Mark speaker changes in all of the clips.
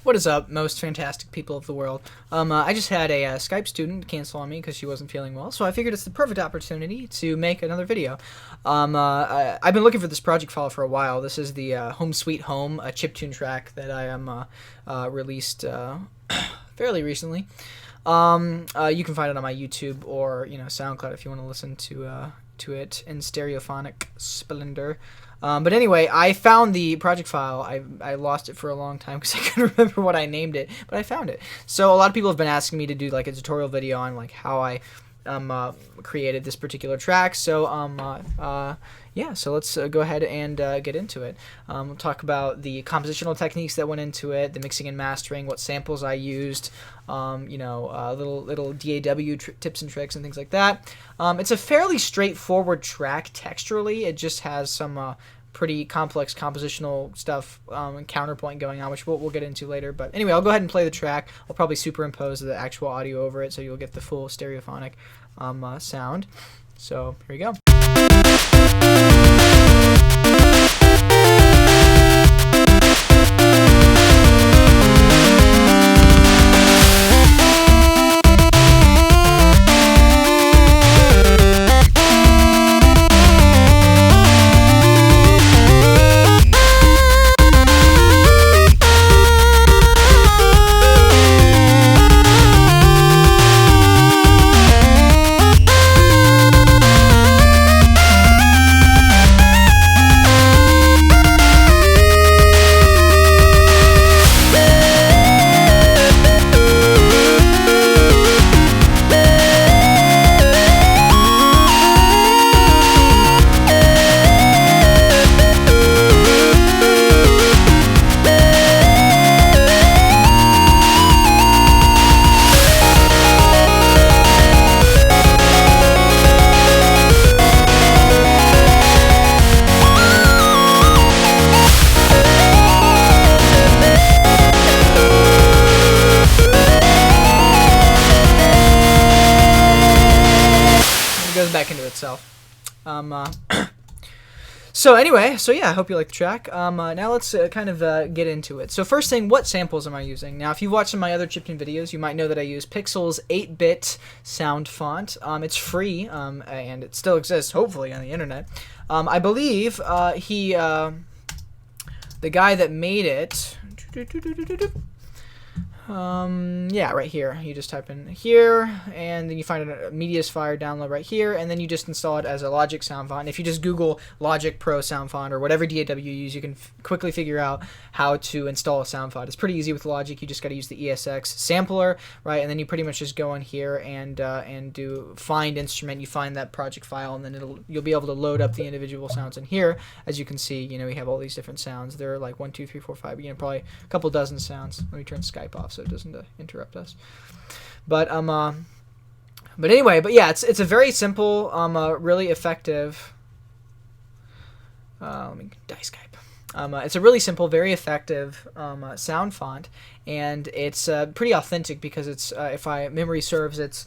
Speaker 1: What is up, most fantastic people of the world? I just had a Skype student cancel on me because she wasn't feeling well, so I figured it's the perfect opportunity to make another video. I've been looking for this project file for a while. This is the Home Sweet Home, a chiptune track that I released fairly recently. You can find it on my YouTube or SoundCloud if you want to listen to it in stereophonic splendor. But anyway, I found the project file. I lost it for a long time because I couldn't remember what I named it, but I found it. So a lot of people have been asking me to do like a tutorial video on like how I created this particular track. So yeah, so let's go ahead and get into it. We'll talk about the compositional techniques that went into it, the mixing and mastering, what samples I used, little DAW tips and tricks and things like that. It's a fairly straightforward track texturally. It just has some pretty complex compositional stuff and counterpoint going on, which we'll get into later. But anyway, I'll go ahead and play the track. I'll probably superimpose the actual audio over it so you'll get the full stereophonic sound. So here we go. Goes back into itself. So anyway, yeah, I hope you like the track. Now let's kind of get into it. So first thing, what samples am I using? Now, if you've watched some of my other chiptune videos, you might know that I use Pixel's 8-bit Soundfont. It's free, and it still exists, hopefully, on the internet. I believe the guy that made it... yeah, right here. You just type in here, and then you find a Mediaspire download right here, and then you just install it as a Logic Soundfont. If you just Google Logic Pro Soundfont or whatever DAW you use, you can quickly figure out how to install a Soundfont. It's pretty easy with Logic. You just got to use the ESX sampler, right? And then you pretty much just go in here and do find instrument. You find that project file, and then you'll be able to load up the individual sounds in here. As you can see, we have all these different sounds. There are like 1, 2, 3, 4, 5, probably a couple dozen sounds. Let me turn Skype off so it doesn't interrupt us. But anyway, yeah, it's a very simple, really effective. Let me die Skype. It's a really simple, very effective sound font, and it's pretty authentic because it's, if my memory serves, it's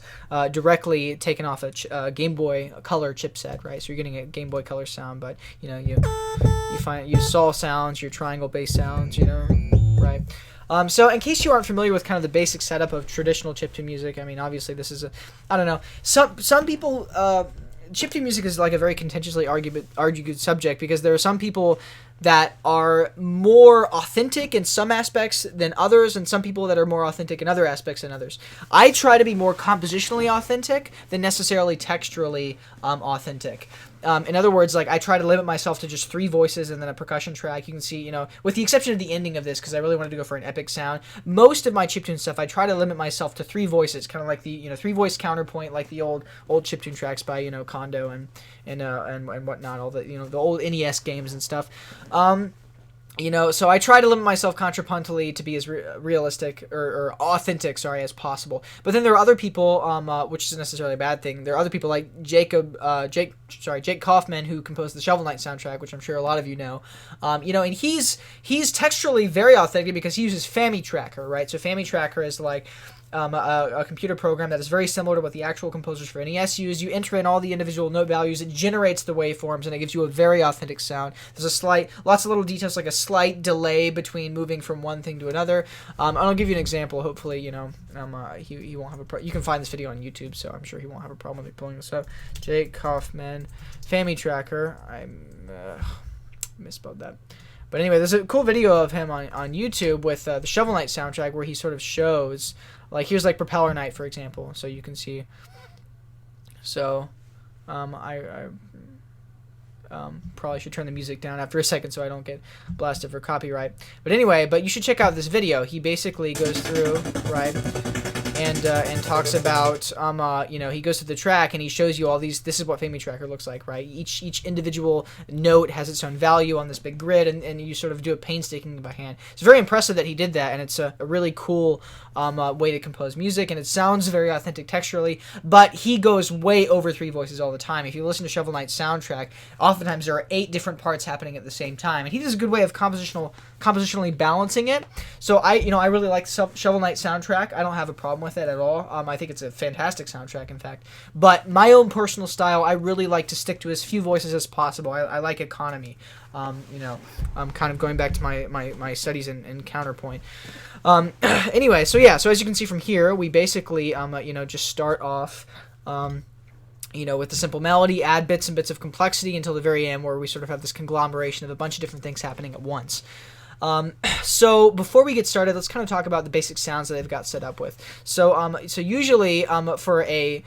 Speaker 1: directly taken off a Game Boy Color chipset, right? So you're getting a Game Boy Color sound, but you saw sounds, your triangle bass sounds, right? So in case you aren't familiar with kind of the basic setup of traditional chiptune music, I mean, obviously this is I don't know. Some people, chiptune music is like a very contentiously argued subject because there are some people that are more authentic in some aspects than others, and some people that are more authentic in other aspects than others. I try to be more compositionally authentic than necessarily texturally authentic. In other words, like I try to limit myself to just 3 voices and then a percussion track. You can see, with the exception of the ending of this, because I really wanted to go for an epic sound. Most of my chiptune stuff, I try to limit myself to 3 voices, kind of like the 3-voice counterpoint, like the old chiptune tracks by Kondo and whatnot, all the the old NES games and stuff. So I try to limit myself contrapuntally to be as realistic or authentic, as possible. But then there are other people, which isn't necessarily a bad thing. There are other people like Jake Kaufman, who composed the Shovel Knight soundtrack, which I'm sure a lot of you know. And he's texturally very authentic because he uses FamiTracker, right? So FamiTracker is like a computer program that is very similar to what the actual composers for NES use. You enter in all the individual note values, it generates the waveforms, and it gives you a very authentic sound. There's lots of little details, like a slight delay between moving from one thing to another. I'll give you an example. Hopefully, he won't have a problem. You can find this video on YouTube, so I'm sure he won't have a problem with me pulling this up. Jake Kaufman, Family Tracker. I misspelled that. But anyway, there's a cool video of him on YouTube with the Shovel Knight soundtrack where he sort of shows, like, here's like Propeller Knight, for example, so you can see. So, I probably should turn the music down after a second so I don't get blasted for copyright. But anyway, you should check out this video. He basically goes through, right, and talks about, he goes to the track and he shows you all these. This is what Family Tracker looks like, right? Each individual note has its own value on this big grid, and you sort of do it painstakingly by hand. It's very impressive that he did that, and it's a really cool way to compose music, and it sounds very authentic texturally, but he goes way over 3 voices all the time. If you listen to Shovel Knight's soundtrack, oftentimes there are 8 different parts happening at the same time, and he does a good way of compositionally balancing it. So I really like the Shovel Knight soundtrack. I don't have a problem with it at all. I think it's a fantastic soundtrack, in fact. But my own personal style, I really like to stick to as few voices as possible. I like economy. I'm kind of going back to my studies in counterpoint. Anyway, so as you can see from here, we basically just start off with the simple melody, add bits and bits of complexity until the very end, where we sort of have this conglomeration of a bunch of different things happening at once. So before we get started, let's kind of talk about the basic sounds that they've got set up with. So usually for a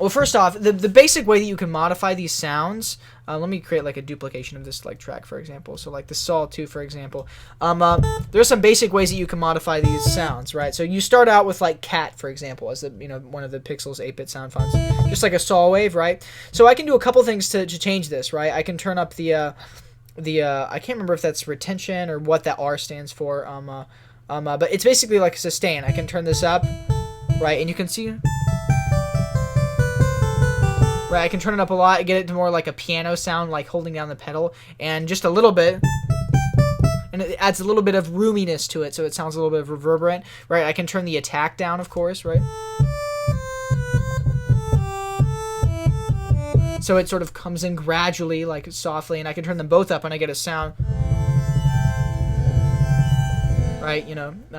Speaker 1: first off, the basic way that you can modify these sounds. Let me create like a duplication of this track, for example. So like the Saw 2, for example. There are some basic ways that you can modify these sounds, right? So you start out with like Cat, for example, as one of the Pixel's 8-bit sound fonts, just like a saw wave, right? So I can do a couple things to change this, right? I can turn up the I can't remember if that's retention or what that R stands for. But it's basically like a sustain. I can turn this up, right? And you can see. Right, I can turn it up a lot, get it to more like a piano sound, like holding down the pedal, and just a little bit, and it adds a little bit of roominess to it, so it sounds a little bit reverberant. Right, I can turn the attack down, of course, right? So it sort of comes in gradually, like softly, and I can turn them both up, and I get a sound. Right,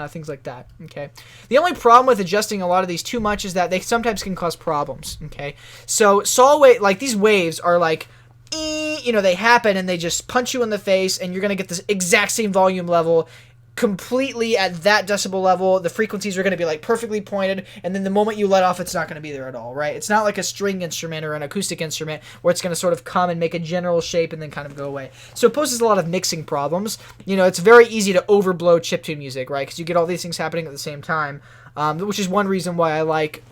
Speaker 1: things like that, okay? The only problem with adjusting a lot of these too much is that they sometimes can cause problems, okay? So saw wave, like these waves are like, they happen and they just punch you in the face, and you're going to get this exact same volume level completely at that decibel level. The frequencies are going to be like perfectly pointed, and then the moment you let off, it's not going to be there at all, right? It's not like a string instrument or an acoustic instrument where it's going to sort of come and make a general shape and then kind of go away. So it poses a lot of mixing problems. It's very easy to overblow chiptune music, right? Because you get all these things happening at the same time, which is one reason why I like,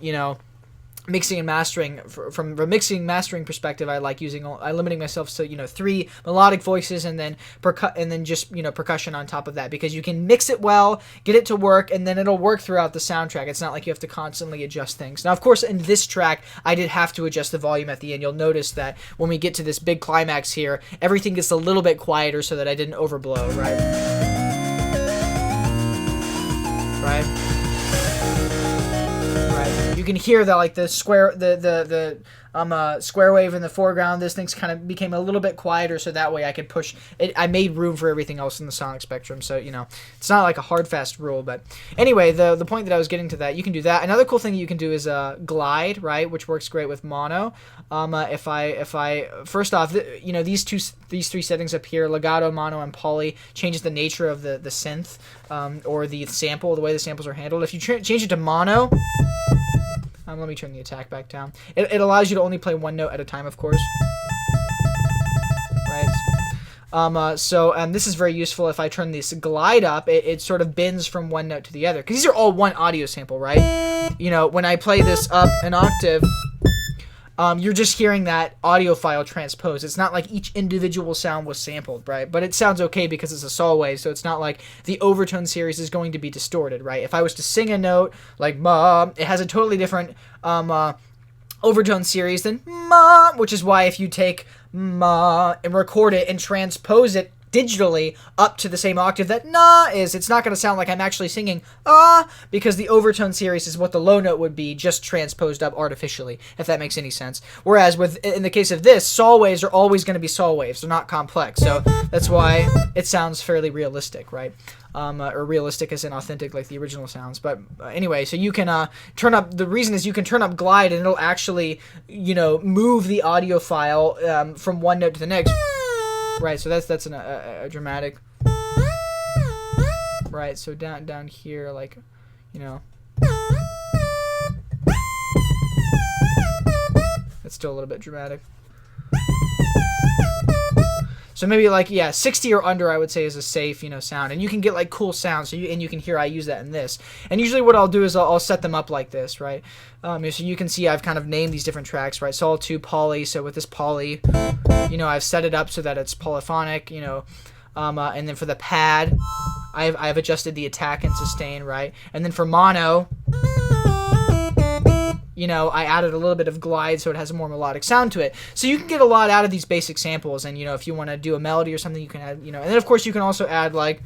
Speaker 1: mixing and mastering. From a mixing and mastering perspective, I like limiting myself to 3 melodic voices and then just percussion on top of that, because you can mix it well, get it to work, and then it'll work throughout the soundtrack. It's not like you have to constantly adjust things. Now, of course, in this track, I did have to adjust the volume at the end. You'll notice that when we get to this big climax here, everything gets a little bit quieter so that I didn't overblow, right? Right? You can hear that, like the square wave in the foreground. This thing's kind of became a little bit quieter, so that way I could push it. I made room for everything else in the sonic spectrum, so it's not like a hard fast rule. But anyway, the point that I was getting to, that you can do that. Another cool thing you can do is glide, right, which works great with mono. If I first off, these 3 settings up here, legato, mono, and poly, changes the nature of the synth or the sample, the way the samples are handled. If you change it to mono. Let me turn the attack back down. It allows you to only play one note at a time, of course. Right. This is very useful. If I turn this glide up, it sort of bends from one note to the other, because these are all one audio sample, right? When I play this up an octave, you're just hearing that audio file transposed. It's not like each individual sound was sampled, right? But it sounds okay because it's a saw wave, so it's not like the overtone series is going to be distorted, right? If I was to sing a note like ma, it has a totally different overtone series than ma, which is why if you take ma and record it and transpose it digitally up to the same octave that na is. It's not going to sound like I'm actually singing ah, because the overtone series is what the low note would be, just transposed up artificially, if that makes any sense. Whereas in the case of this, saw waves are always going to be saw waves. They're not complex. So that's why it sounds fairly realistic, right? Or realistic as in authentic, like the original sounds. But anyway, so you can turn up, the reason is you can turn up glide and it'll actually, move the audio file from one note to the next. Right, so that's a dramatic. Right, so down here, like, it's still a little bit dramatic. So maybe like 60 or under I would say is a safe sound, and you can get like cool sounds. So you can hear I use that in this. And usually what I'll do is I'll set them up like this, right? So you can see I've kind of named these different tracks, right? Sol 2 poly. So with this poly, I've set it up so that it's polyphonic, and then for the pad, I've adjusted the attack and sustain, right? And then for mono, I added a little bit of glide so it has a more melodic sound to it. So you can get a lot out of these basic samples, and if you want to do a melody or something, you can add, and then of course you can also add like,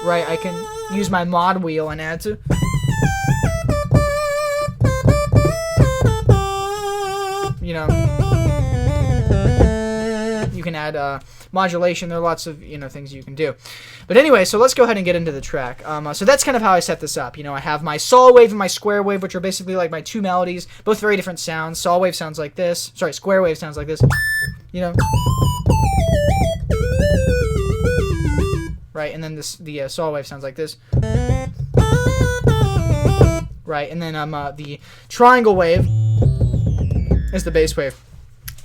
Speaker 1: right, I can use my mod wheel and add to, you can add modulation. There are lots of things you can do. But anyway, so let's go ahead and get into the track. So that's kind of how I set this up. I have my saw wave and my square wave, which are basically like my two melodies, both very different sounds. Saw wave sounds like this. Sorry, square wave sounds like this. Right, and then the saw wave sounds like this. Right, and then the triangle wave is the bass wave.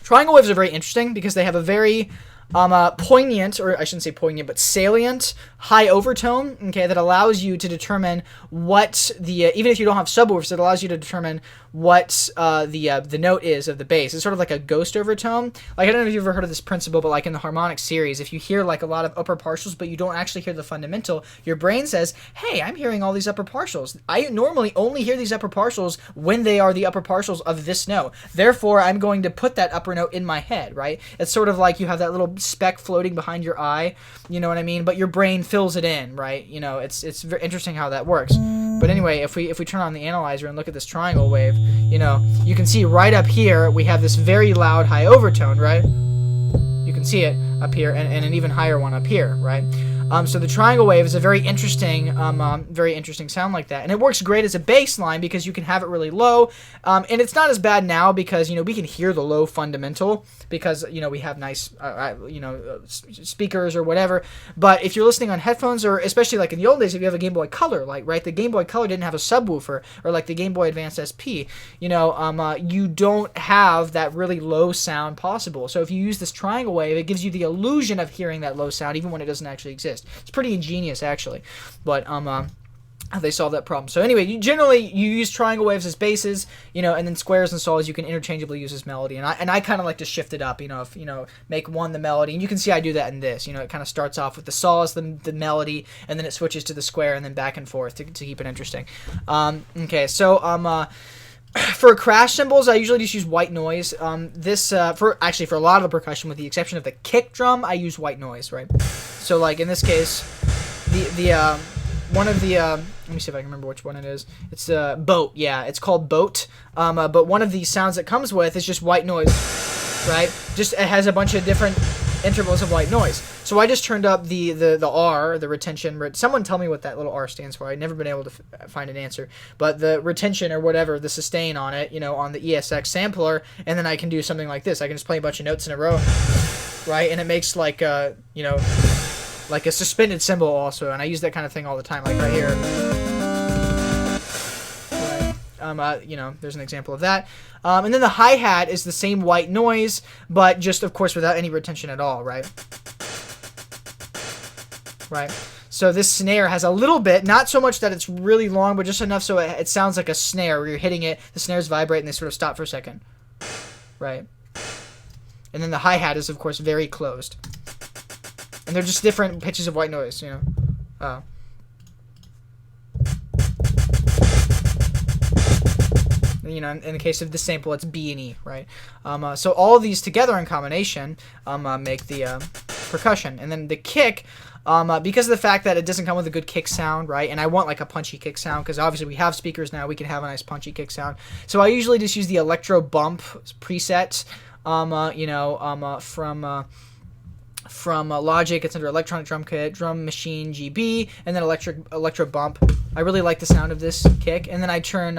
Speaker 1: Triangle waves are very interesting because they have a very poignant, or I shouldn't say poignant, but salient high overtone, okay, that allows you to determine what even if you don't have subwoofers, it allows you to determine what the note is of the bass. It's sort of like a ghost overtone. Like, I don't know if you've ever heard of this principle, but like in the harmonic series, if you hear like a lot of upper partials, but you don't actually hear the fundamental, your brain says, hey, I'm hearing all these upper partials. I normally only hear these upper partials when they are the upper partials of this note. Therefore, I'm going to put that upper note in my head, right? It's sort of like you have that little speck floating behind your eye, you know what I mean? But your brain fills it in, right? It's very interesting how that works. But anyway, if we turn on the analyzer and look at this triangle wave, you can see right up here we have this very loud high overtone, right? You can see it up here, and an even higher one up here, right? So the triangle wave is a very interesting sound like that, and it works great as a bass line because you can have it really low, and it's not as bad now because we can hear the low fundamental because we have nice speakers or whatever. But if you're listening on headphones, or especially like in the old days, if you have a Game Boy Color, like right, the Game Boy Color didn't have a subwoofer, or like the Game Boy Advance SP, you don't have that really low sound possible. So if you use this triangle wave, it gives you the illusion of hearing that low sound even when it doesn't actually exist. It's pretty ingenious, actually, but they solve that problem. So anyway, you use triangle waves as basses, and then squares and saws you can interchangeably use as melody. And I kind of like to shift it up, if make one the melody, and you can see I do that in this. It kind of starts off with the saw as the melody, and then it switches to the square, and then back and forth to keep it interesting. Okay, so for crash cymbals, I usually just use white noise. For a lot of the percussion, with the exception of the kick drum, I use white noise, right? So like in this case, one of the let me see if I can remember which one it is. It's boat. Yeah, it's called boat. But one of the sounds it comes with is just white noise, right? Just it has a bunch of different intervals of white noise. So I just turned up the R, the retention. Someone tell me what that little R stands for. I've never been able to find an answer. But the retention or whatever, the sustain on it, on the ESX sampler, and then I can do something like this. I can just play a bunch of notes in a row, right? And it makes like like a suspended cymbal also, and I use that kind of thing all the time, like right here. Right. There's an example of that. And then the hi-hat is the same white noise, but just, of course, without any retention at all, right? Right. So this snare has a little bit, not so much that it's really long, but just enough so it sounds like a snare where you're hitting it, the snares vibrate, and they sort of stop for a second. Right. And then the hi-hat is, of course, very closed. And they're just different pitches of white noise, In the case of this sample, it's B and E, right? So all of these together in combination make the percussion. And then the kick, because of the fact that it doesn't come with a good kick sound, right? And I want like a punchy kick sound, because obviously we have speakers now, we can have a nice punchy kick sound. So I usually just use the electro bump preset, from Logic. It's under Electronic Drum Kit, Drum Machine GB, and then electro bump. I really like the sound of this kick. And then I turn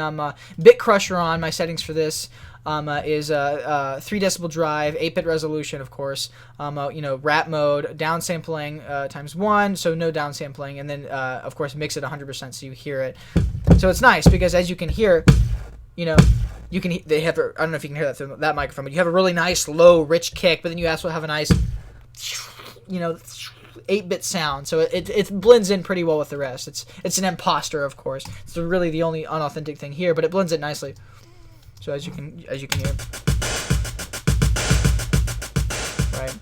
Speaker 1: Bit Crusher on. My settings for this is 3 decibel drive, 8-bit resolution, of course. Rap mode, downsampling times 1, so no downsampling, and then of course mix it 100% so you hear it. So it's nice because as you can hear, they have. I don't know if you can hear that through that microphone, but you have a really nice low, rich kick, but then you also have a nice 8-bit sound, so it blends in pretty well with the rest. It's an imposter, of course. It's really the only unauthentic thing here, but it blends it nicely. So as you can hear, right.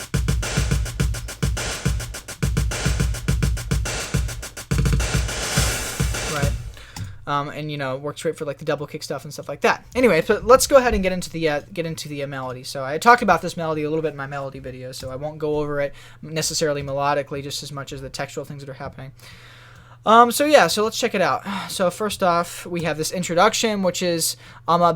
Speaker 1: And it works great for like the double kick stuff and stuff like that. Anyway, so let's go ahead and get into the melody. So I talked about this melody a little bit in my melody video, so I won't go over it necessarily melodically, just as much as the textual things that are happening. So let's check it out. So first off, we have this introduction, which is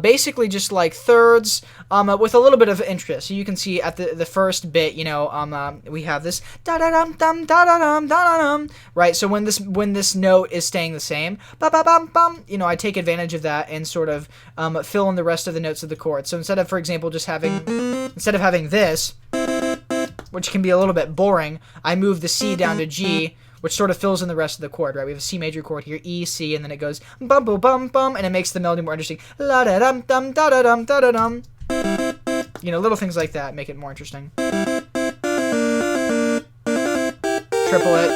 Speaker 1: basically just like thirds with a little bit of interest. So you can see at the first bit, we have this da da dum dum da da dum da da dum, right? So when this note is staying the same, ba ba bum bum, I take advantage of that and sort of fill in the rest of the notes of the chord. So instead of, for example, having this, which can be a little bit boring, I move the C down to G, which sort of fills in the rest of the chord, right? We have a C major chord here, E, C, and then it goes bum bum bum bum, and it makes the melody more interesting. La da dum dum da da dum da da dum. Little things like that make it more interesting. Triple it.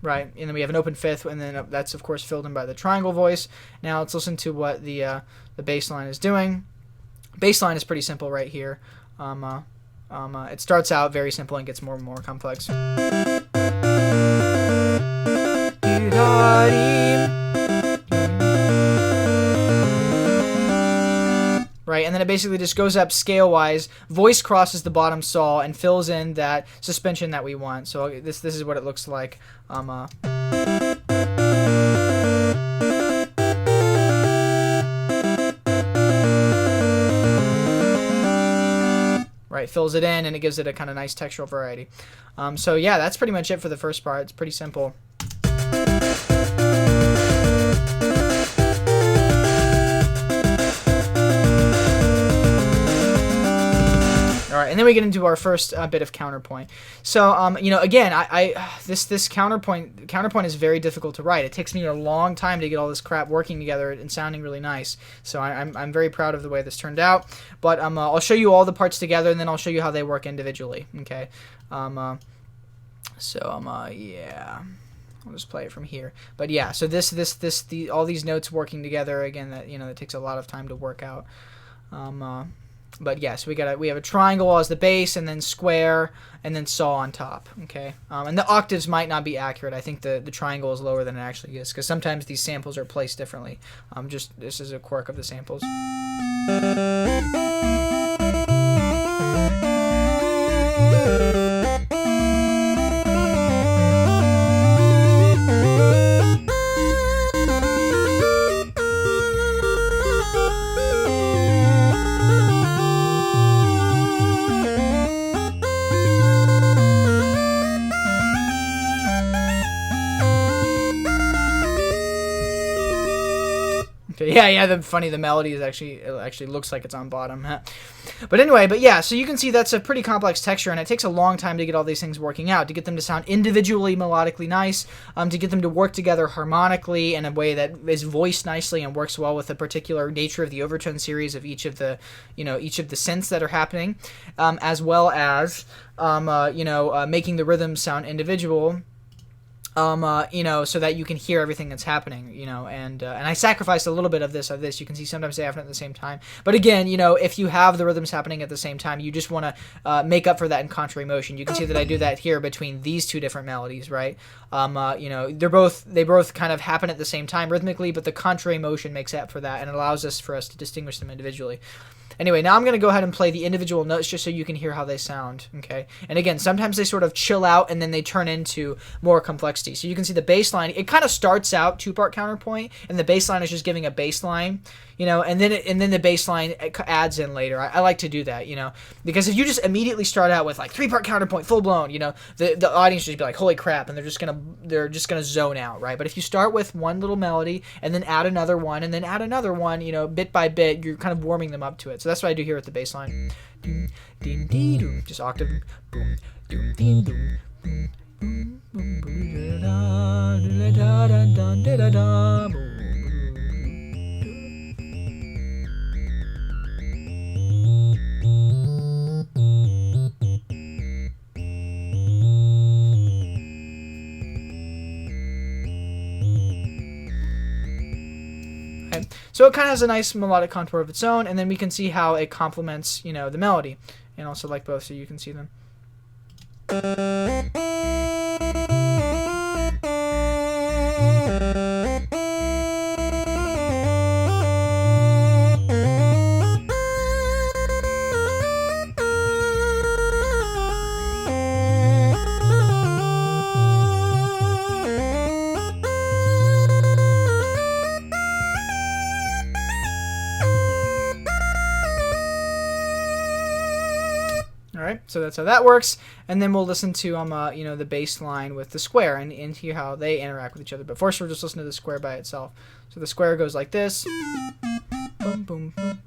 Speaker 1: Right, and then we have an open fifth, and then that's of course filled in by the triangle voice. Now let's listen to what the bass line is doing. Bass line is pretty simple right here. It starts out very simple and gets more and more complex. Right, and then it basically just goes up scale-wise. Voice crosses the bottom saw and fills in that suspension that we want. So this is what it looks like. Right, fills it in and it gives it a kind of nice textural variety. So yeah, that's pretty much it for the first part. It's pretty simple. Alright, and then we get into our first bit of counterpoint. So, again, this counterpoint is very difficult to write. It takes me a long time to get all this crap working together and sounding really nice. So I'm very proud of the way this turned out. But I'll show you all the parts together, and then I'll show you how they work individually. Okay. Yeah. I'll just play it from here. But yeah, so all these notes working together again. That takes a lot of time to work out. But yes, we have a triangle as the bass, and then square, and then saw on top. Okay, and the octaves might not be accurate. I think the triangle is lower than it actually is, because sometimes these samples are placed differently. This is a quirk of the samples. Yeah, the melody is actually looks like it's on bottom. But anyway, so you can see that's a pretty complex texture, and it takes a long time to get all these things working out, to get them to sound individually melodically nice, to get them to work together harmonically in a way that is voiced nicely and works well with the particular nature of the overtone series of each of the synths that are happening, as well as making the rhythms sound individual. so that you can hear everything that's happening, and I sacrificed a little bit of this. You can see sometimes they happen at the same time. But again, if you have the rhythms happening at the same time, you just want to make up for that in contrary motion. You can see that I do that here between these two different melodies, right? They both kind of happen at the same time rhythmically, but the contrary motion makes up for that and allows for us to distinguish them individually. Anyway, now I'm going to go ahead and play the individual notes just so you can hear how they sound, okay? And again, sometimes they sort of chill out and then they turn into more complexity. So you can see the bass line, it kind of starts out two-part counterpoint, and the bass line is just giving a bass line, and then the bass line adds in later. I like to do that, because if you just immediately start out with like three-part counterpoint, full-blown, the audience will just be like, holy crap, and they're just gonna zone out, right? But if you start with one little melody and then add another one and then add another one, bit by bit, you're kind of warming them up to it. So that's what I do here with the bass line. Just octave. So it kind of has a nice melodic contour of its own, and then we can see how it complements, the melody, and also like both, so you can see them. So that's how that works, and then we'll listen to the bass line with the square and hear how they interact with each other. But first, we'll just listen to the square by itself. So the square goes like this. Boom, boom, boom.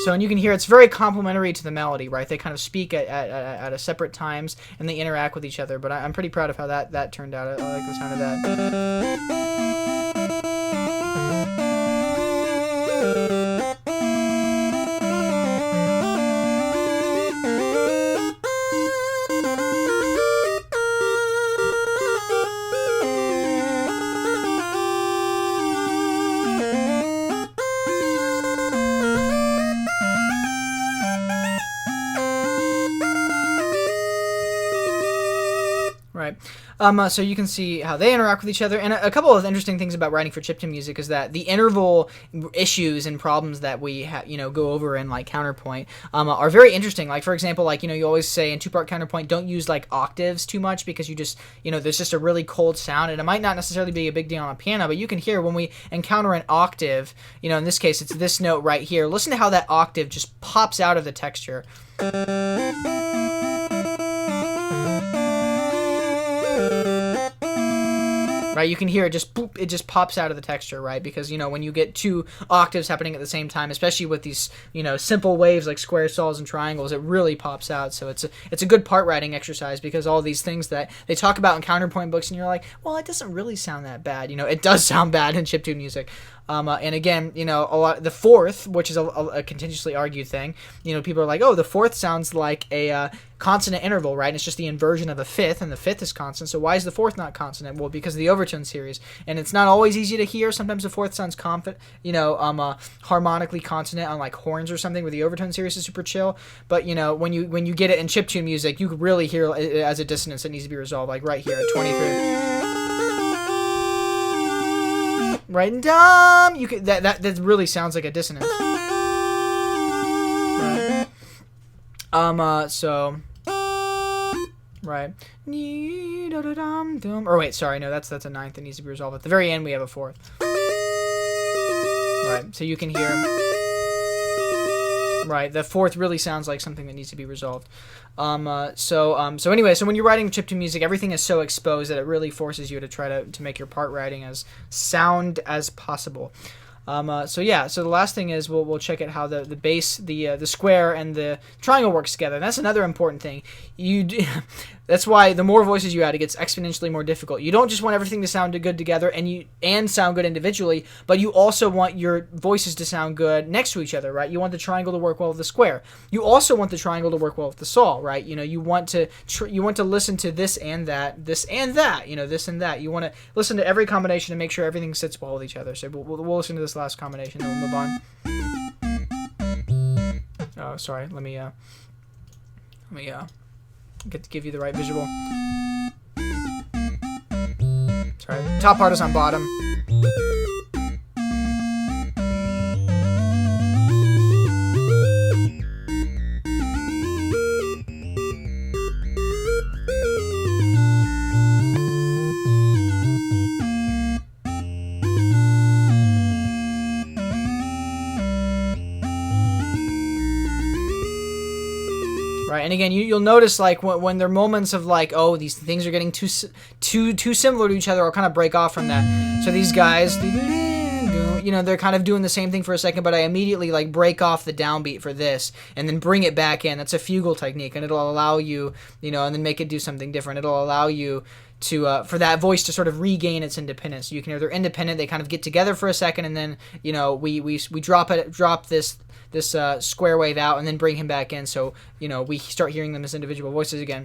Speaker 1: So, and you can hear it's very complementary to the melody, right? They kind of speak at a separate times, and they interact with each other. But I'm pretty proud of how that turned out. I like the sound of that. So you can see how they interact with each other, and a couple of interesting things about writing for chiptune music is that the interval issues and problems that we go over in like counterpoint are very interesting. Like for example, you always say in two-part counterpoint, don't use like octaves too much because you just there's just a really cold sound, and it might not necessarily be a big deal on a piano, but you can hear when we encounter an octave, in this case it's this note right here. Listen to how that octave just pops out of the texture. Right, you can hear it just boop, it just pops out of the texture, right? Because when you get two octaves happening at the same time, especially with these simple waves like squares, saws, and triangles, it really pops out. So it's a good part writing exercise, because all these things that they talk about in counterpoint books, and you're like, well, it doesn't really sound that bad. It does sound bad in chiptune music. And again, a lot the fourth, which is a contentiously argued thing. People are like, oh, the fourth sounds like a consonant interval, right? And it's just the inversion of a fifth, and the fifth is consonant. So why is the fourth not consonant? Well, because of the overtone series, and it's not always easy to hear. Sometimes the fourth sounds harmonically consonant on like horns or something, where the overtone series is super chill. But when you get it in chiptune music, you could really hear it as a dissonance that needs to be resolved, like right here at 23. Right, and you could that really sounds like a dissonance. Right. So right. Or wait, sorry, no, that's a ninth that needs to be resolved. At the very end, we have a fourth. Right, so you can hear. Right, the fourth really sounds like something that needs to be resolved. So anyway, so when you're writing chiptune music, everything is so exposed that it really forces you to try to make your part writing as sound as possible. So yeah, so the last thing is we'll check out how the bass, the square, and the triangle works together. And that's another important thing. That's why the more voices you add, it gets exponentially more difficult. You don't just want everything to sound good together and sound good individually, but you also want your voices to sound good next to each other, right? You want the triangle to work well with the square. You also want the triangle to work well with the saw, right? You want to listen to this and that, this and that, this and that. You want to listen to every combination and make sure everything sits well with each other. So we'll listen to this last combination, then we'll move on. Oh, sorry. Let me get to give you the right visual. Sorry, top part is on bottom. Right, and again, you'll notice like when there are moments of like, oh, these things are getting too similar to each other, I'll kind of break off from that. So these guys, they're kind of doing the same thing for a second, but I immediately like break off the downbeat for this and then bring it back in. That's a fugal technique, and it'll allow you, and then make it do something different. It'll allow you to for that voice to sort of regain its independence. So you can hear they're independent, they kind of get together for a second, and then we drop this square wave out and then bring him back in, so we start hearing them as individual voices again.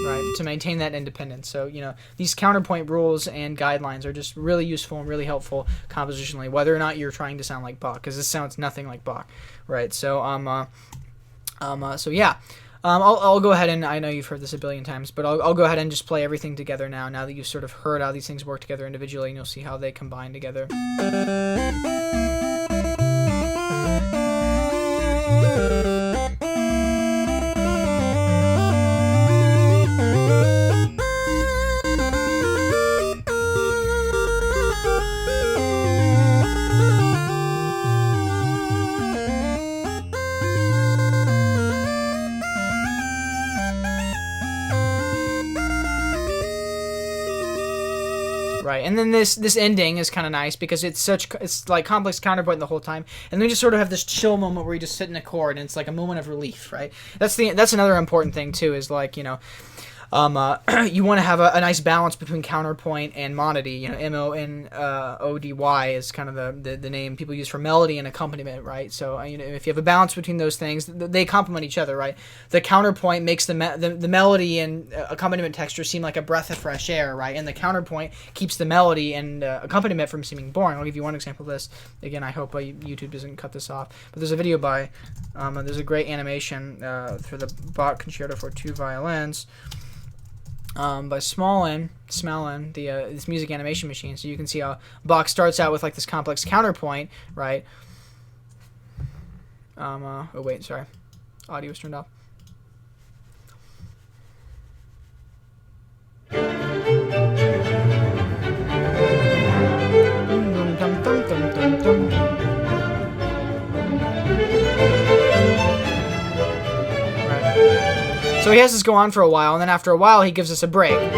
Speaker 1: Right, to maintain that independence. So these counterpoint rules and guidelines are just really useful and really helpful compositionally, whether or not you're trying to sound like Bach, because this sounds nothing like Bach, right? So so yeah. I'll go ahead and, I know you've heard this a billion times, but I'll go ahead and just play everything together now that you've sort of heard how these things work together individually, and you'll see how they combine together. Right, and then this ending is kind of nice because it's like complex counterpoint the whole time, and then you just sort of have this chill moment where you just sit in a chord, and it's like a moment of relief, right? That's another important thing too, is like you want to have a nice balance between counterpoint and monody. MONODY is kind of the name people use for melody and accompaniment, right? So if you have a balance between those things, they complement each other, right? The counterpoint makes the melody and accompaniment texture seem like a breath of fresh air, right? And the counterpoint keeps the melody and accompaniment from seeming boring. I'll give you one example of this. Again, I hope YouTube doesn't cut this off. But there's a video by there's a great animation for the Bach Concerto for Two Violins. By Smolin, this music animation machine. So you can see how Bach starts out with like this complex counterpoint, right? Oh wait, sorry, audio was turned off. So he has this go on for a while, and then after a while, he gives us a break. And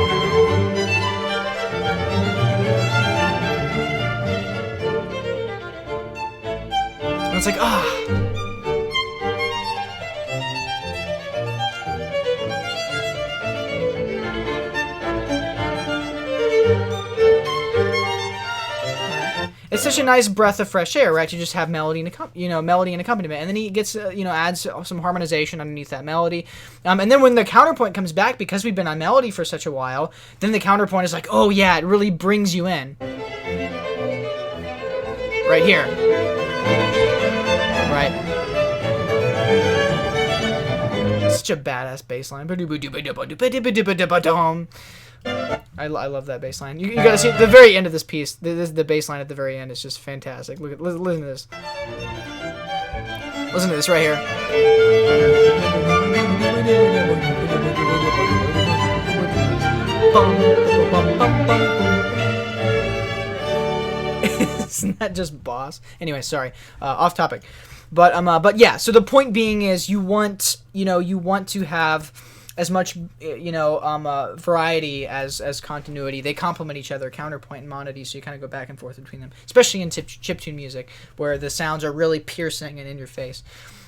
Speaker 1: it's like, It's such a nice breath of fresh air, right? You just have melody and accompaniment, and then he gets adds some harmonization underneath that melody, and then when the counterpoint comes back, because we've been on melody for such a while, then the counterpoint is like, oh yeah, it really brings you in, right here, right? Such a badass bass line. I love that bass line. You gotta see at the very end of this piece. The bass line at the very end is just fantastic. Listen to this. Listen to this right here. Isn't that just boss? Anyway, sorry, off topic. But yeah. So the point being is, you want to have as much variety as continuity. They complement each other, counterpoint and monody, so you kind of go back and forth between them, especially in chiptune music where the sounds are really piercing and in your face.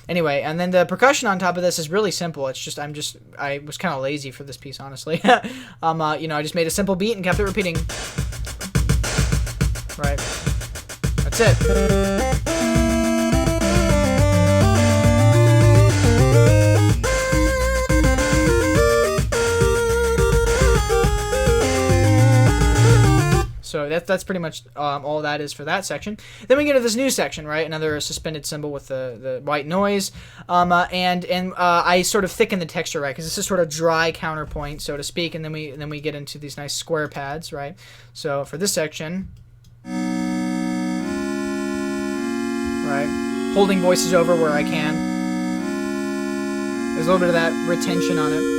Speaker 1: Anyway, and then the percussion on top of this is really simple. It's just I was kind of lazy for this piece, honestly. I just made a simple beat and kept it repeating. Right. That's it. So that's pretty much all that is for that section. Then we get to this new section, right? Another suspended cymbal with the white noise, and I sort of thicken the texture, right? Because this is sort of dry counterpoint, so to speak, and then we get into these nice square pads, right? So for this section, right, holding voices over where I can. There's a little bit of that retention on it.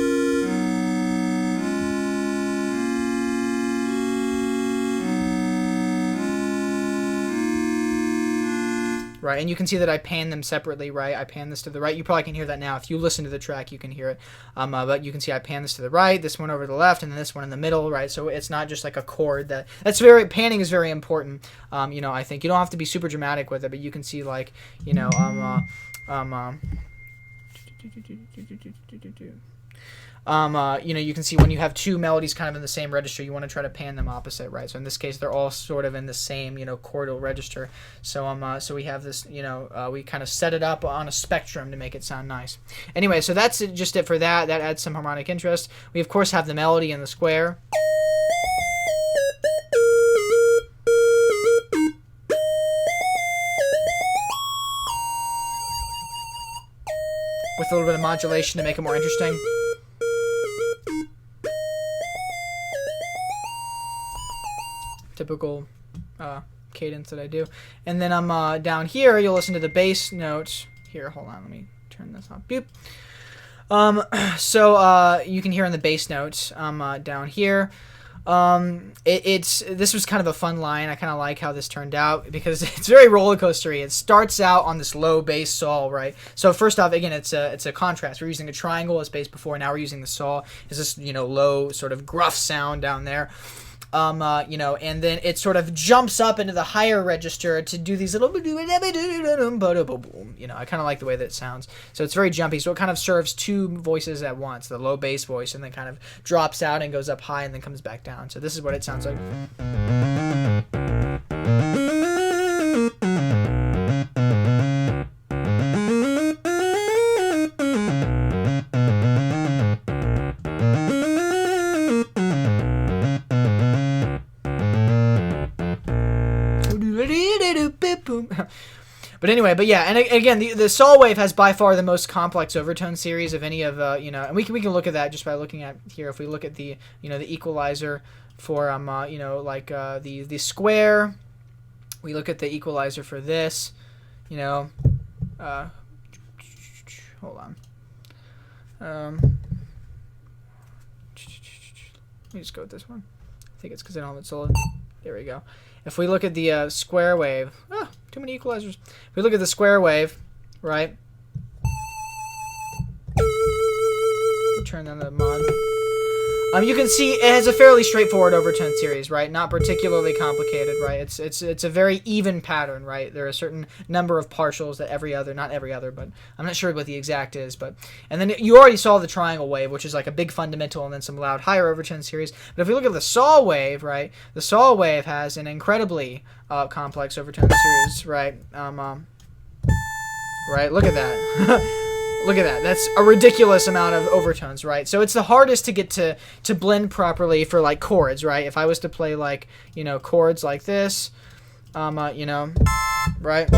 Speaker 1: Right, and you can see that I pan them separately, right? I pan this to the right. You probably can hear that now. If you listen to the track, you can hear it. But you can see I pan this to the right, this one over to the left, and then this one in the middle, right? So it's not just like a chord. Panning is very important. I think you don't have to be super dramatic with it, but you can see like, you can see when you have two melodies kind of in the same register, you want to try to pan them opposite, right? So in this case, they're all sort of in the same, chordal register. So so we have this, we kind of set it up on a spectrum to make it sound nice. Anyway, so that's just it for that. That adds some harmonic interest. We, of course, have the melody in the square. With a little bit of modulation to make it more interesting. Typical cadence that I do. And then I'm down here, you'll listen to the bass notes. Here, hold on, let me turn this on. Boop. So you can hear in the bass notes down here. This was kind of a fun line. I kind of like how this turned out because it's very roller coastery. It starts out on this low bass saw, right? So first off, again, it's a contrast. We're using a triangle as bass before. Now we're using the saw. It's this low sort of gruff sound down there. And then it sort of jumps up into the higher register to do these little, I kind of like the way that it sounds. So it's very jumpy. So it kind of serves two voices at once, the low bass voice, and then kind of drops out and goes up high and then comes back down. So this is what it sounds like. But anyway, and again, the saw wave has by far the most complex overtone series of any of and we can look at that just by looking at here. If we look at the the equalizer for the square, we look at the equalizer for this, hold on, let me just go with this one. I think it's because I don't have it solid. There we go. If we look at the square wave, too many equalizers. If we look at the square wave, right? Turn on the mod. You can see it has a fairly straightforward overtone series, right? Not particularly complicated, right? It's a very even pattern, right? There are a certain number of partials that not every other, but I'm not sure what the exact is, and then you already saw the triangle wave, which is like a big fundamental and then some loud higher overtone series. But if we look at the saw wave, right? The saw wave has an incredibly complex overtone series, right? Right, look at that. Look at that. That's a ridiculous amount of overtones, right? So it's the hardest to get to blend properly for like chords, right? If I was to play like, chords like this, right? Right?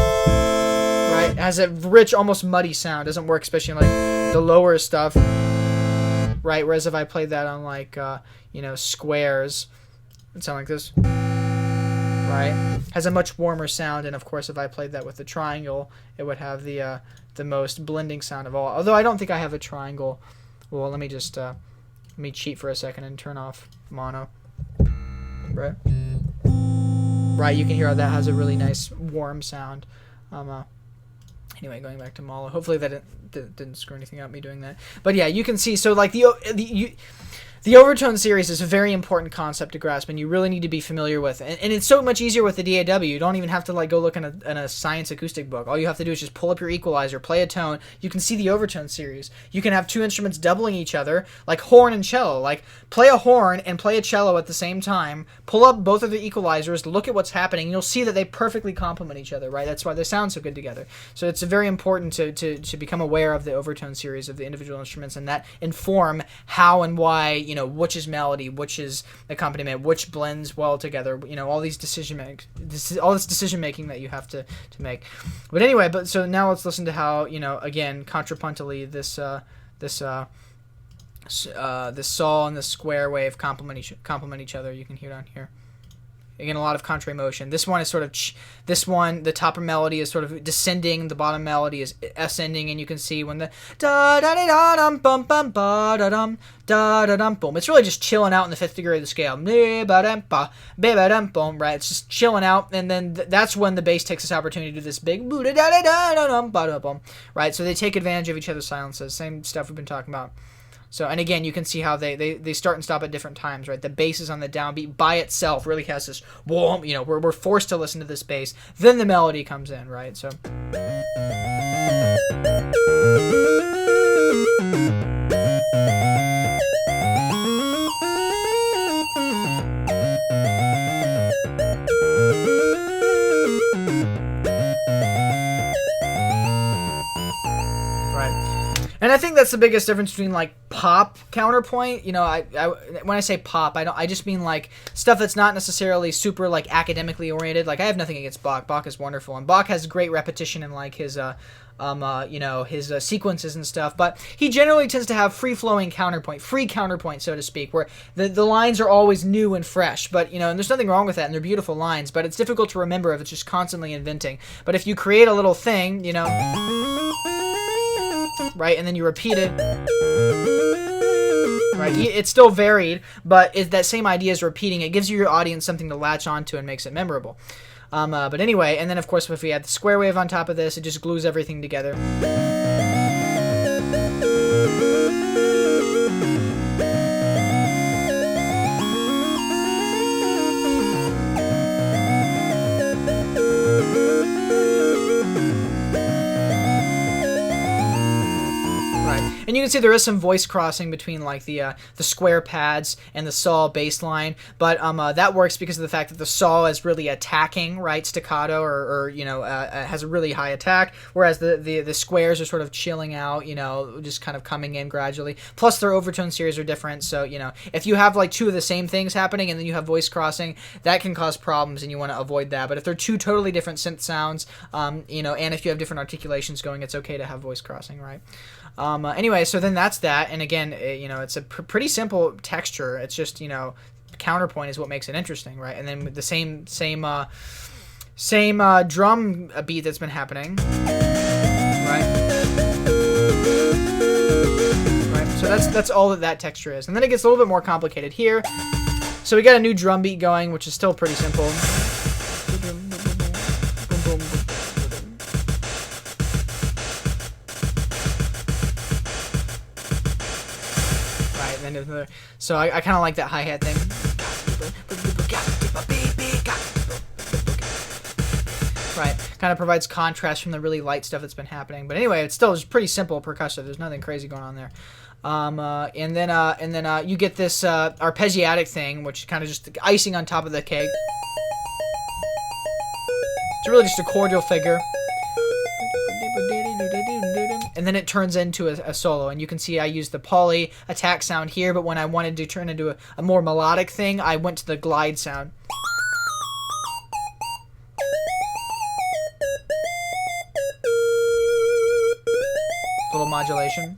Speaker 1: It has a rich, almost muddy sound. Doesn't work especially in like the lower stuff, right? Whereas if I played that on like, squares, it'd sound like this, right? Has a much warmer sound, and of course if I played that with the triangle, it would have the most blending sound of all. Although I don't think I have a triangle. Well, let me just let me cheat for a second and turn off mono. Right, you can hear how that has a really nice warm sound. Anyway, going back to Mala. Hopefully that didn't screw anything up, me doing that. But yeah, you can see, so like the overtone series is a very important concept to grasp, and you really need to be familiar with. And it's so much easier with the DAW. You don't even have to like go look in a science acoustic book. All you have to do is just pull up your equalizer, play a tone. You can see the overtone series. You can have two instruments doubling each other, like horn and cello. Like play a horn and play a cello at the same time. Pull up both of the equalizers, look at what's happening, and you'll see that they perfectly complement each other, right? That's why they sound so good together. So it's very important to become aware of the overtone series of the individual instruments, and that inform how and why, which is melody, which is accompaniment, which blends well together, all these decision making that you have to make. But anyway, so now let's listen to how, again, contrapuntally this saw and the square wave complement each other. You can hear down here. Again, a lot of contrary motion. This one is sort of, the top melody is sort of descending, the bottom melody is ascending, and you can see when the da da da da dum bum bum ba da dum da da dum boom. It's really just chilling out in the fifth degree of the scale. Right? It's just chilling out, and then that's when the bass takes this opportunity to do this big da da da da dum ba da bum. Right? So they take advantage of each other's silences. Same stuff we've been talking about. So, and again, you can see how they start and stop at different times, right? The bass is on the downbeat by itself, really has this, we're forced to listen to this bass. Then the melody comes in, right? So. And I think that's the biggest difference between like pop counterpoint. When I say pop, I just mean like stuff that's not necessarily super like academically oriented. Like I have nothing against Bach. Bach is wonderful, and Bach has great repetition in like his his sequences and stuff. But he generally tends to have free counterpoint, so to speak, where the lines are always new and fresh. But and there's nothing wrong with that, and they're beautiful lines. But it's difficult to remember if it's just constantly inventing. But if you create a little thing, right, and then you repeat it, right, it's still varied, but that same idea is repeating. It gives your audience something to latch onto and makes it memorable. But anyway, and then of course if we add the square wave on top of this, it just glues everything together. And you can see there is some voice crossing between like the square pads and the saw bass line, but that works because of the fact that the saw is really attacking, right, staccato, or has a really high attack, whereas the squares are sort of chilling out, just kind of coming in gradually. Plus their overtone series are different, so if you have like two of the same things happening and then you have voice crossing, that can cause problems, and you want to avoid that. But if they're two totally different synth sounds, and if you have different articulations going, it's okay to have voice crossing, right? Anyway, so then that's that, and again, it's a pretty simple texture. It's just, counterpoint is what makes it interesting, right? And then with the same drum beat that's been happening, right? Right. So that's all that texture is, and then it gets a little bit more complicated here. So we got a new drum beat going, which is still pretty simple. So I kind of like that hi-hat thing. Right, kind of provides contrast from the really light stuff that's been happening. But anyway, it's still just pretty simple percussive. There's nothing crazy going on there. And then you get this arpeggiatic thing, which is kind of just icing on top of the cake. It's really just a chordal figure. And then it turns into a solo, and you can see I used the poly attack sound here, but when I wanted to turn into a more melodic thing, I went to the glide sound. Little modulation.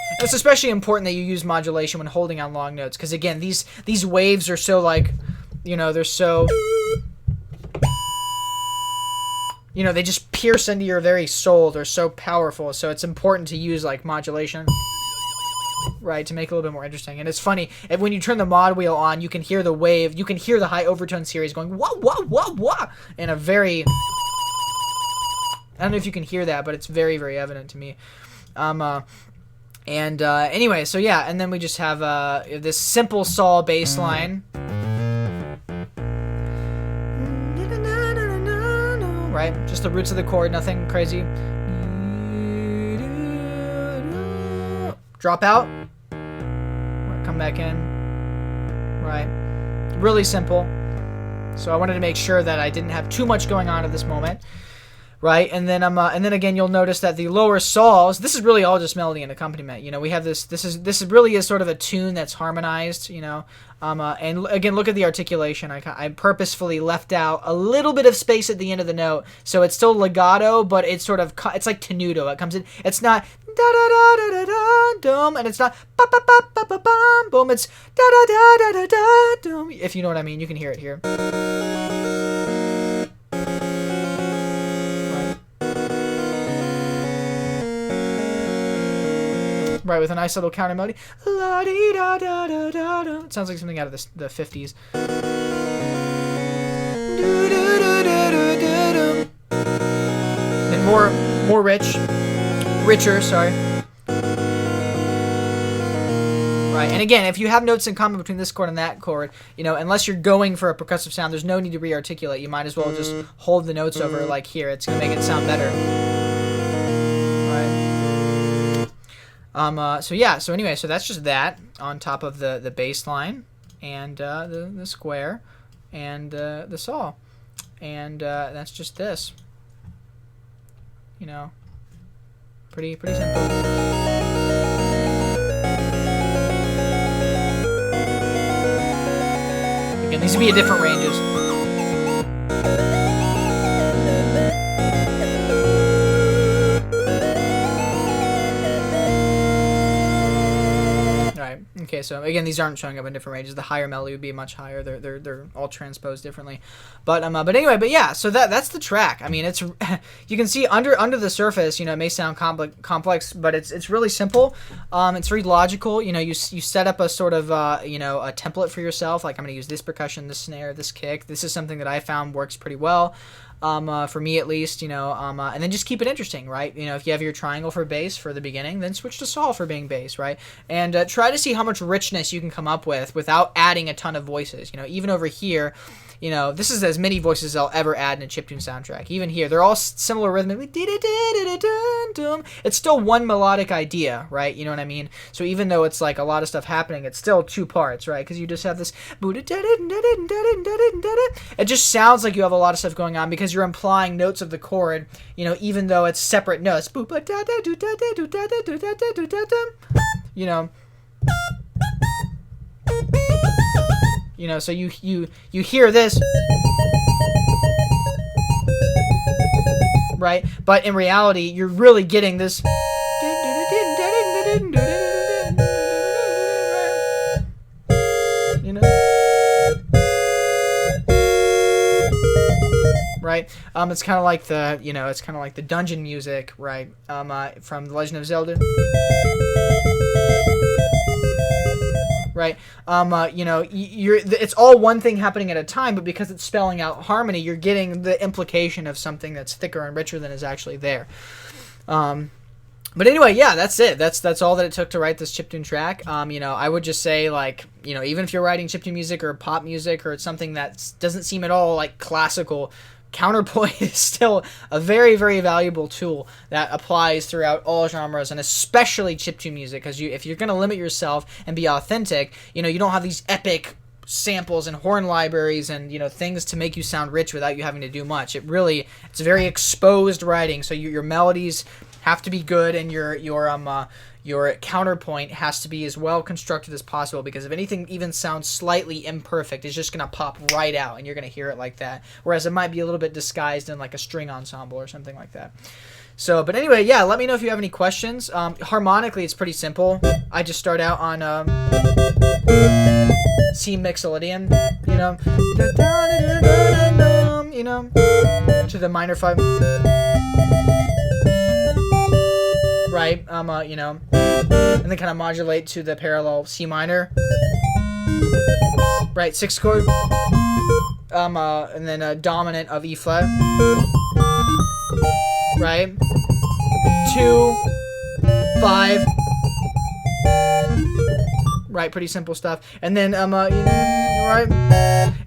Speaker 1: And it's especially important that you use modulation when holding on long notes, because again, these waves are so like, they're so... they just pierce into your very soul. They're so powerful. So it's important to use like modulation, right, to make it a little bit more interesting. And it's funny, when you turn the mod wheel on, you can hear the wave, you can hear the high overtone series going wah wah wah wah in a very I don't know if you can hear that, but it's very, very evident to me. Anyway, so yeah, and then we just have this simple saw bass line. Right? Just the roots of the chord, nothing crazy. Drop out. Come back in. Right? Really simple. So I wanted to make sure that I didn't have too much going on at this moment. Right? And then again, you'll notice that the lower saws, this is really all just melody and accompaniment. You know, we have this really is sort of a tune that's harmonized, you know. And again, look at the articulation. I purposefully left out a little bit of space at the end of the note, so it's still legato, but it's sort of, it's like tenuto. It comes in, it's not da da da da da da dum, and it's not ba ba ba ba ba bum boom. It's da da da da da da dum. If you know what I mean, you can hear it here. Right, with a nice little counter melody. La dee da da da da da. It sounds like something out of the 50s. And more richer, sorry. Right, and again, if you have notes in common between this chord and that chord, you know, unless you're going for a percussive sound, there's no need to re-articulate. You might as well just hold the notes over like here. It's gonna make it sound better. So yeah, so anyway, so that's just that on top of the bass line and the square and the saw, and that's just this, you know, pretty simple. Again, these would be at different ranges. Okay, so again, these aren't showing up in different ranges. The higher melody would be much higher. They're all transposed differently. But yeah. So that's the track. I mean, it's you can see under the surface. You know, it may sound complex, but it's really simple. It's very logical. You know, you set up a sort of you know, a template for yourself. Like, I'm going to use this percussion, this snare, this kick. This is something that I found works pretty well. For me at least, you know, and then just keep it interesting, right? You know, if you have your triangle for bass for the beginning, then switch to saw for being bass, right? And try to see how much richness you can come up with without adding a ton of voices. You know, even over here, you know, this is as many voices as I'll ever add in a chiptune soundtrack. Even here, they're all similar rhythmically. It's still one melodic idea, right? You know what I mean? So even though it's like a lot of stuff happening, it's still two parts, right? Because you just have this. It just sounds like you have a lot of stuff going on because you're implying notes of the chord, you know, even though it's separate notes. You know. You know, so you hear this, right? But in reality, you're really getting this. You know, right? It's kind of like the dungeon music, right? From The Legend of Zelda. Right, you know, it's all one thing happening at a time, but because it's spelling out harmony, you're getting the implication of something that's thicker and richer than is actually there. But anyway, yeah, that's it. That's all that it took to write this chiptune track. You know, I would just say, like, you know, even if you're writing chiptune music or pop music or something that doesn't seem at all like classical, counterpoint is still a very, very valuable tool that applies throughout all genres, and especially chiptune music, because if you're going to limit yourself and be authentic, you know, you don't have these epic samples and horn libraries and, you know, things to make you sound rich without you having to do much. It's very exposed writing, so your melodies have to be good, and your counterpoint has to be as well constructed as possible, because if anything even sounds slightly imperfect, it's just going to pop right out and you're going to hear it like that, whereas it might be a little bit disguised in like a string ensemble or something like that. So, but anyway, yeah, let me know if you have any questions. Harmonically, it's pretty simple. I just start out on C mixolydian, you know, to the minor 5. Right, you know, and then kind of modulate to the parallel C minor. Right, 6th chord. And then a dominant of E flat. right? 2, 5, right? Pretty simple stuff. And then right,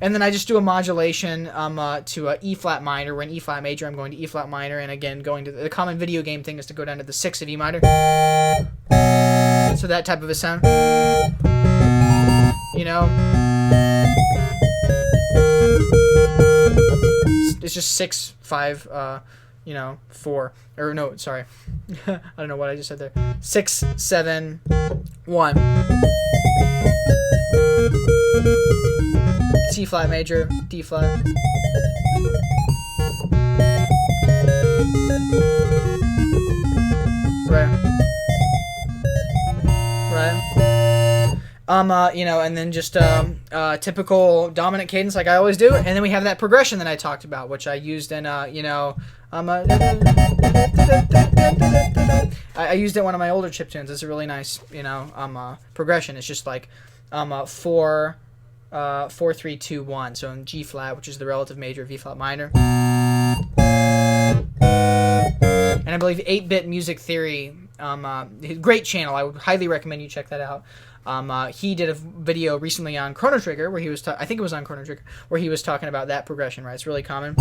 Speaker 1: and then I just do a modulation to E flat minor. We're in E flat major. I'm going to E flat minor, and again going to the common video game thing is to go down to the 6 of E minor. So that type of a sound, you know. It's just 6, 5, 4, or no, sorry, I don't know what I just said there. 6, 7, 1. C flat major, D flat. Right. And then just typical dominant cadence like I always do, and then we have that progression that I talked about, which I used in I used it in one of my older chiptunes. It's a really nice progression. It's just like 4, 4, 3, 2, 1. So in G flat, which is the relative major of E flat minor. And I believe 8-Bit Music Theory, great channel. I would highly recommend you check that out. He did a video recently on Chrono Trigger where he was, I think it was on Chrono Trigger, where he was talking about that progression, right? It's really common.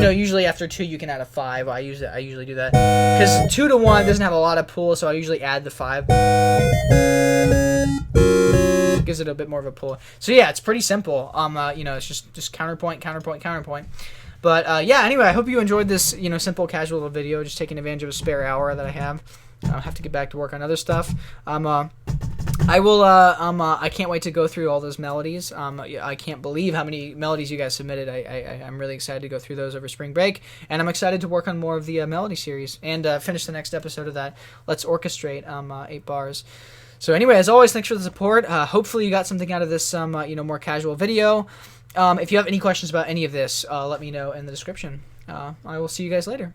Speaker 1: And usually after 2 you can add a 5. I usually do that because 2 to 1 doesn't have a lot of pull, so I usually add the 5. Gives it a bit more of a pull. So yeah, it's pretty simple. It's just counterpoint, counterpoint, counterpoint. But yeah, anyway, I hope you enjoyed this, simple, casual little video, just taking advantage of a spare hour that I have. I'll have to get back to work on other stuff. I will. I can't wait to go through all those melodies. I can't believe how many melodies you guys submitted. I'm really excited to go through those over spring break, and I'm excited to work on more of the melody series and finish the next episode of that. Let's orchestrate 8 bars. So anyway, as always, thanks for the support. Hopefully you got something out of this, more casual video. If you have any questions about any of this, let me know in the description. I will see you guys later.